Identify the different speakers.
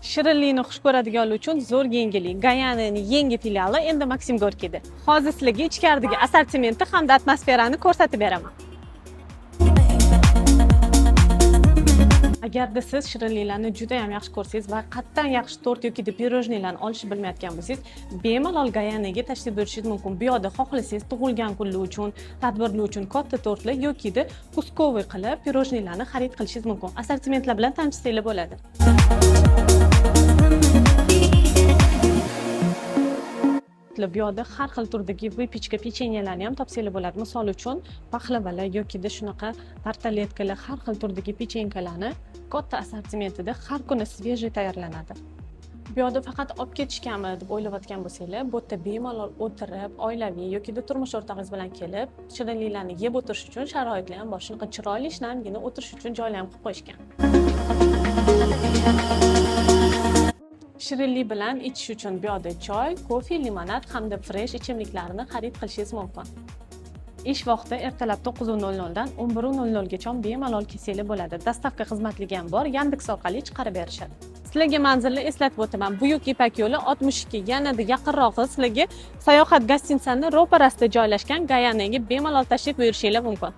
Speaker 1: Shirinlikni xush ko'radiganlar uchun zo'r yengillik. Gayanining yangi filiali endi Maksim Gorkiyda. Hozir sizlarga ichkaridagi assortimenti hamda atmosferani ko'rsatib beraman. Agarda siz shirinliklarni juda ham yaxshi ko'rsangiz va qatdan yaxshi tort yoki pirojnilarni olishni bilmayotgan bo'lsangiz, bemalol Gayaniga tashrif buyurishingiz mumkin. Bu yerda xohlasangiz tug'ilgan kunlar uchun, tadbirlar uchun katta tortlar yoki kuskovoy qilib pirojnilarni xarid qilishingiz mumkin. Assortimentlar bilan tanishsanglar bo'ladi. Bu yerda har xil turdagi vypichka pechenyelarni ham topsanglar bo'ladi. Misol uchun, paxlavalar yoki shunaqa tartaletkalar, har xil turdagi pechenkalarni katta assortimentida har kuni svejiy tayyorlanadi. Bu yerda faqat olib ketishganmi deb o'ylayotgan bo'lsanglar, bu yerda bemalol o'tirib, oilaviy yoki turmush o'rtog'ingiz bilan kelib, shirinliklarni yeb o'tirish uchun sharoitlar ham bor. Shunaqa chiroyli shinamgina o'tirish uchun joylar ham qilib qo'yishgan. Shirinlik bilan ichish uchun bu yerda choy, kofe, limonad hamda fresh ichimliklarni xarid qilishingiz mumkin. Ish vaqti ertalab 9:00 dan 11:00 gacha bemalol kelsanglar bo'ladi. Dastavka xizmatligi ham bor, Yandex orqali chiqarib berishadi. Sizlarga manzilni eslatib o'taman. Buyuk Ipak yo'li 62, yanada yaqinrog'i sizlarga sayohat gostinsining ro'parasida joylashgan Gayaniga bemalol tashrif buyurishingiz mumkin.